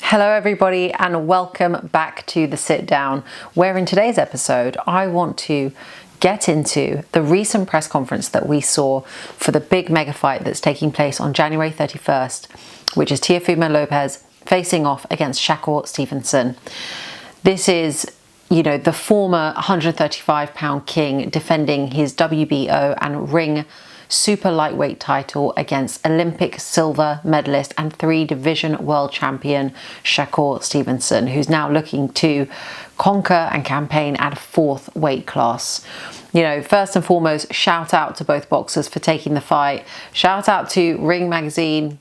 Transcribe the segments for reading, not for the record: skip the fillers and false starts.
Hello everybody and welcome back to The Sit Down, where in today's episode I want to get into the recent press conference that we saw for the big mega fight that's taking place on January 31st, which is Teofimo Lopez facing off against Shakur Stevenson. This is, the former 135-pound king defending his WBO and ring super lightweight title against Olympic silver medalist and 3-division world champion Shakur Stevenson, who's now looking to conquer and campaign at a 4th weight class. First and foremost, shout out to both boxers for taking the fight. Shout out to Ring Magazine,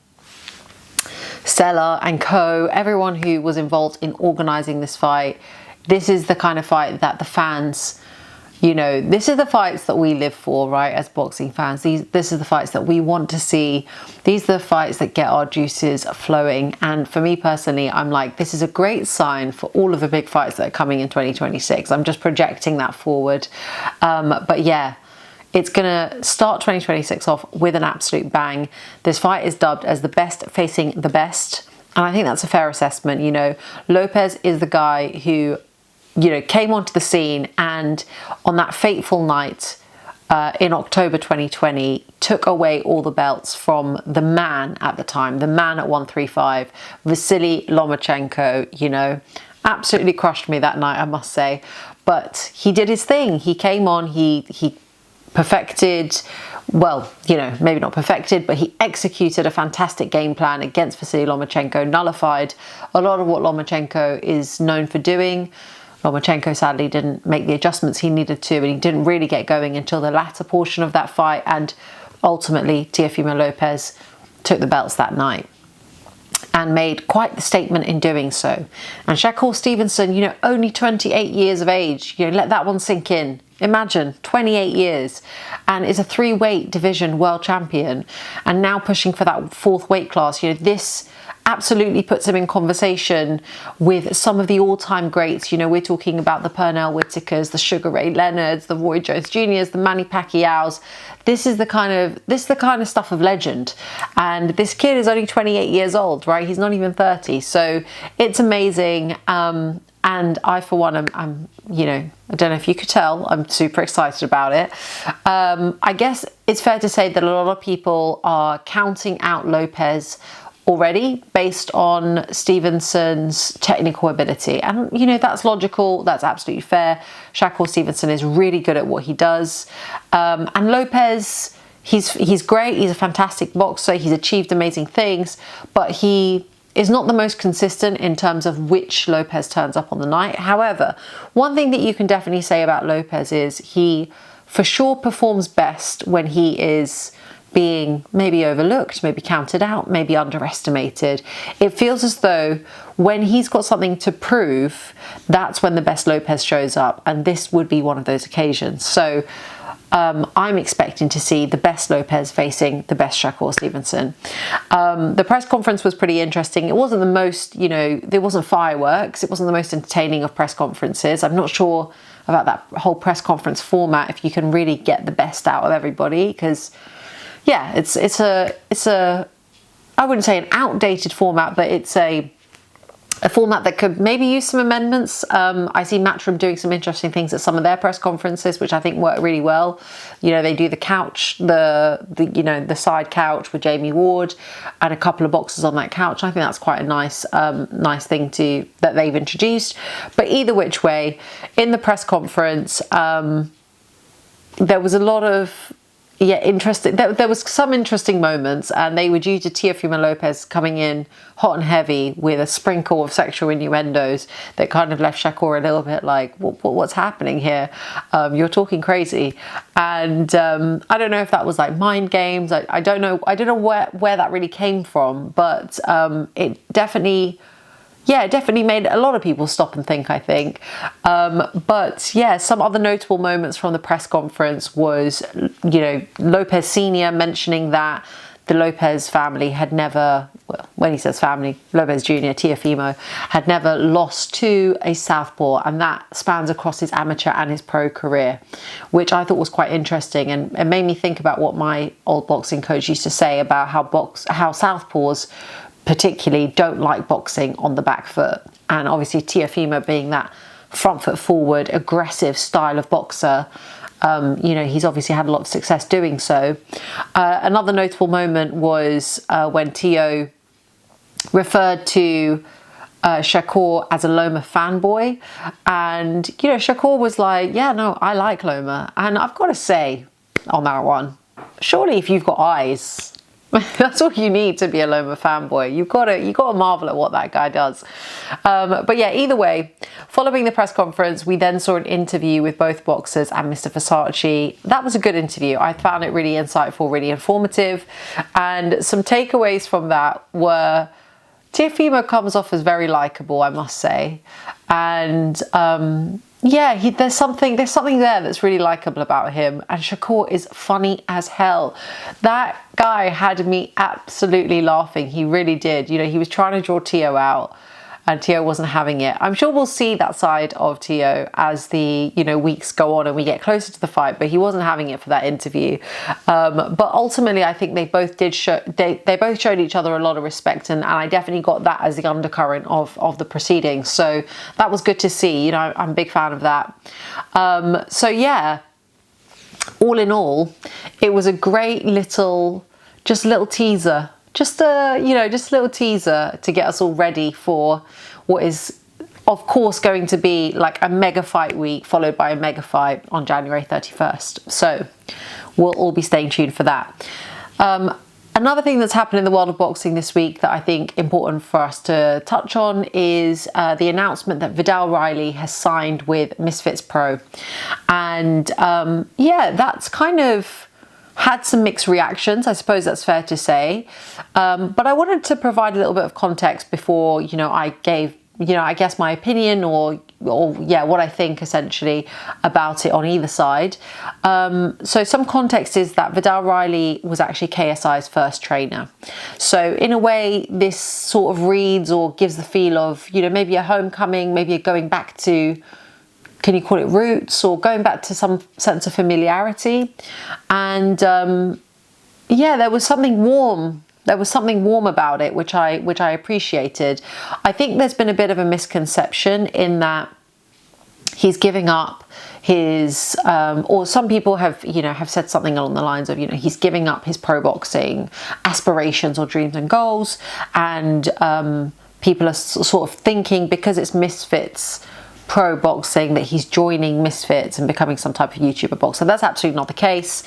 Stella and Co, everyone who was involved in organising this fight. This is the kind of fight that the fans, this is the fights that we live for, right, as boxing fans. This is the fights that we want to see. These are the fights that get our juices flowing. And for me personally, I'm like, this is a great sign for all of the big fights that are coming in 2026. I'm just projecting that forward. But yeah, it's going to start 2026 off with an absolute bang. This fight is dubbed as the best facing the best. And I think that's a fair assessment. Lopez is the guy who came onto the scene and on that fateful night in October 2020 took away all the belts from the man at the time, the man at 135, Vasily Lomachenko. Absolutely crushed me that night, I must say. But he did his thing. He came on, he perfected, maybe not perfected, but he executed a fantastic game plan against Vasily Lomachenko, nullified a lot of what Lomachenko is known for doing. Lomachenko sadly didn't make the adjustments he needed to, and he didn't really get going until the latter portion of that fight, and ultimately Teofimo Lopez took the belts that night and made quite the statement in doing so. And Shakur Stevenson, only 28 years of age, let that one sink in. Imagine 28 years and is a 3-weight division world champion and now pushing for that 4th weight class. This absolutely puts him in conversation with some of the all-time greats. We're talking about the Pernell Whitakers, the Sugar Ray Leonards, the Roy Jones Jr.'s, the Manny Pacquiao's. This is the kind of stuff of legend. And this kid is only 28 years old, right? He's not even 30. So it's amazing. And I, for one, I'm I don't know if you could tell, I'm super excited about it. I guess it's fair to say that a lot of people are counting out Lopez already based on Stevenson's technical ability. And, that's logical. That's absolutely fair. Shakur Stevenson is really good at what he does. And Lopez, he's great. He's a fantastic boxer. He's achieved amazing things, but he is not the most consistent in terms of which Lopez turns up on the night. However, one thing that you can definitely say about Lopez is he for sure performs best when he is being maybe overlooked, maybe counted out, maybe underestimated. It feels as though when he's got something to prove, that's when the best Lopez shows up, and this would be one of those occasions. So I'm expecting to see the best Lopez facing the best Shakur Stevenson. The press conference was pretty interesting. It wasn't the most, there wasn't fireworks. It wasn't the most entertaining of press conferences. I'm not sure about that whole press conference format, if you can really get the best out of everybody, because yeah, it's a I wouldn't say an outdated format, but it's a format that could maybe use some amendments. I see Matchroom doing some interesting things at some of their press conferences, which I think work really well. They do the couch, the side couch with Jamie Ward and a couple of boxers on that couch. I think that's quite a nice thing that they've introduced. But either which way, in the press conference, there was a lot of interesting. There was some interesting moments, and they were due to Teofimo Lopez coming in hot and heavy with a sprinkle of sexual innuendos that kind of left Shakur a little bit like, what's happening here? You're talking crazy. And I don't know if that was like mind games. I don't know where that really came from, but it definitely made a lot of people stop and think, I think. But yeah, some other notable moments from the press conference was, Lopez Sr. mentioning that the Lopez family had never, well, when he says family, Lopez Jr., Teofimo, had never lost to a southpaw, and that spans across his amateur and his pro career, which I thought was quite interesting, and it made me think about what my old boxing coach used to say about how southpaws particularly don't like boxing on the back foot. And obviously Teofimo being that front foot forward, aggressive style of boxer, he's obviously had a lot of success doing so. Another notable moment was when Teo referred to Shakur as a Loma fanboy, and Shakur was like, yeah, no, I like Loma. And I've got to say on that one, surely if you've got eyes, that's all you need to be a Loma fanboy. You've got to marvel at what that guy does. But yeah, either way, following the press conference, we then saw an interview with both boxers and Mr. Versace. That was a good interview. I found it really insightful, really informative. And some takeaways from that were Teofimo comes off as very likable, I must say. And there's something there that's really likable about him. And Shakur is funny as hell. That guy had me absolutely laughing. He really did. He was trying to draw Teo out, and Teo wasn't having it. I'm sure we'll see that side of Teo as the weeks go on and we get closer to the fight, but he wasn't having it for that interview. But ultimately, I think they both did they both showed each other a lot of respect, and I definitely got that as the undercurrent of the proceedings. So that was good to see. I'm a big fan of that. So yeah, all in all, it was a great little teaser. Just a little teaser to get us all ready for what is, of course, going to be like a mega fight week, followed by a mega fight on January 31st. So we'll all be staying tuned for that. Another thing that's happened in the world of boxing this week that I think important for us to touch on is the announcement that Viddal Riley has signed with Misfits Pro. And that's kind of had some mixed reactions, I suppose that's fair to say. But I wanted to provide a little bit of context before, I gave, I guess my opinion or what I think essentially about it on either side. So some context is that Viddal Riley was actually KSI's first trainer. So in a way, this sort of reads or gives the feel of, maybe a homecoming, maybe a going back to, can you call it roots, or going back to some sense of familiarity. And there was something warm. There was something warm about it, which I appreciated. I think there's been a bit of a misconception in that he's giving up his, or some people have said something along the lines of, he's giving up his pro boxing aspirations or dreams and goals, and people are sort of thinking because it's Misfits Pro boxing that he's joining Misfits and becoming some type of YouTuber boxer. That's absolutely not the case.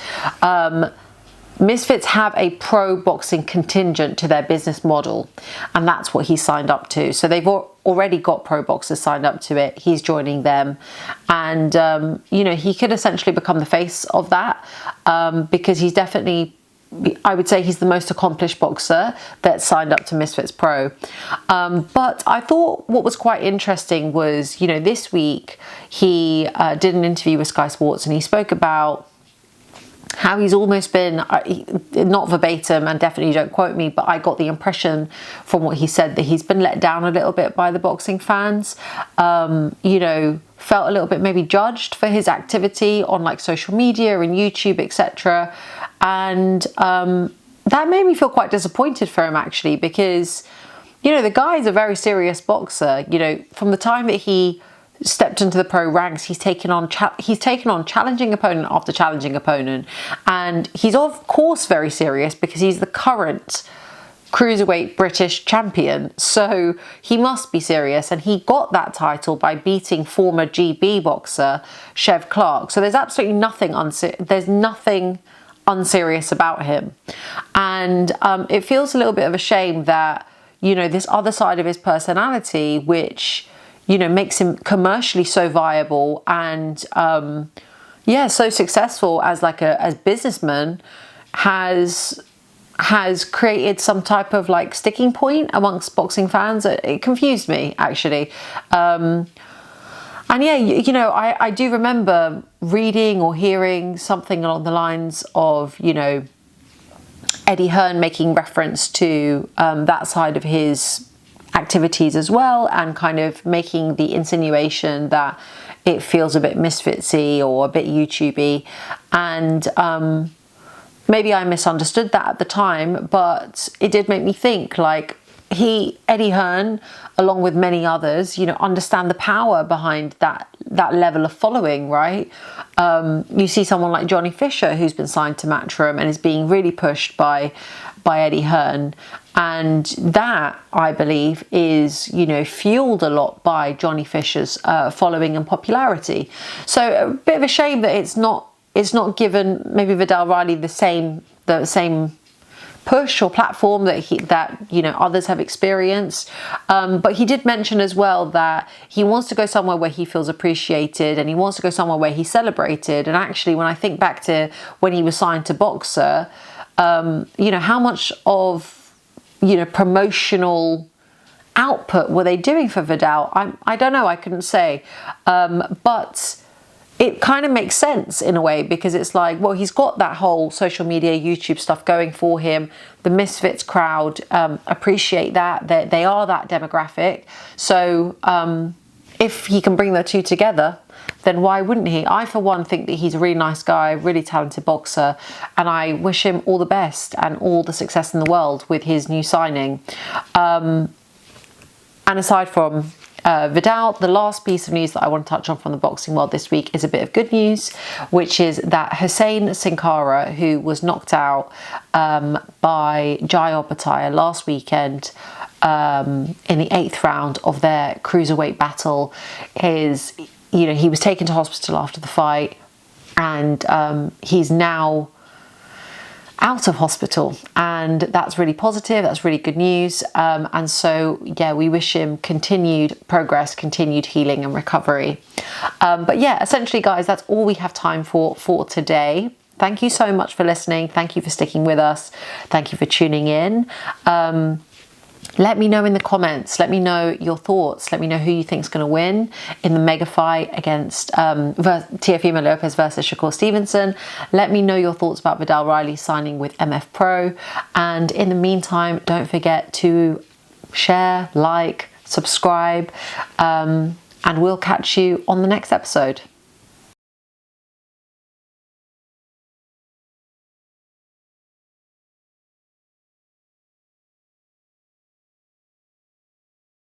Misfits have a pro boxing contingent to their business model, and that's what he signed up to. So they've already got pro boxers signed up to it. He's joining them, and he could essentially become the face of that, because he's definitely, I would say he's the most accomplished boxer that signed up to Misfits Pro. But I thought what was quite interesting was, this week he did an interview with Sky Sports, and he spoke about how he's almost been, not verbatim and definitely don't quote me, but I got the impression from what he said that he's been let down a little bit by the boxing fans. Felt a little bit maybe judged for his activity on like social media and YouTube, etc. And that made me feel quite disappointed for him, actually, because the guy is a very serious boxer. From the time that he stepped into the pro ranks, he's taken on challenging opponent after challenging opponent, and he's of course very serious because he's the current cruiserweight British champion, so he must be serious, and he got that title by beating former GB boxer Chev Clark. So there's absolutely nothing unserious about him, and it feels a little bit of a shame that this other side of his personality, which makes him commercially so viable and so successful as businessman, has created some type of like sticking point amongst boxing fans. It confused me, actually. And I do remember reading or hearing something along the lines of, Eddie Hearn making reference to that side of his activities as well, and kind of making the insinuation that it feels a bit misfitsy or a bit YouTubey. And maybe I misunderstood that at the time, but it did make me think, like, Eddie Hearn, along with many others, understand the power behind that level of following, right? You see someone like Johnny Fisher, who's been signed to Matchroom and is being really pushed by Eddie Hearn, and that, I believe, is fueled a lot by Johnny Fisher's following and popularity. So a bit of a shame that it's not given maybe Viddal Riley the same push or platform that others have experienced, but he did mention as well that he wants to go somewhere where he feels appreciated, and he wants to go somewhere where he's celebrated. And actually, when I think back to when he was signed to Boxer, how much of promotional output were they doing for Viddal? I don't know, I couldn't say, but it kind of makes sense in a way, because it's like, well, he's got that whole social media, YouTube stuff going for him. The Misfits crowd appreciate that. They are that demographic. So if he can bring the two together, then why wouldn't he? I, for one, think that he's a really nice guy, really talented boxer, and I wish him all the best and all the success in the world with his new signing. And aside from Viddal, the last piece of news that I want to touch on from the boxing world this week is a bit of good news, which is that Hussein Sin Cara, who was knocked out by Jai Opetaia last weekend in the 8th round of their cruiserweight battle, he was taken to hospital after the fight, and he's now out of hospital, and that's really positive. That's really good news. And so, yeah, we wish him continued progress, continued healing and recovery. But yeah, essentially, guys, that's all we have time for today. Thank you so much for listening. Thank you for sticking with us. Thank you for tuning in. Let me know in the comments. Let me know your thoughts. Let me know who you think is going to win in the mega fight against Teofimo Lopez versus Shakur Stevenson. Let me know your thoughts about Viddal Riley signing with MF Pro. And in the meantime, don't forget to share, like, subscribe, and we'll catch you on the next episode.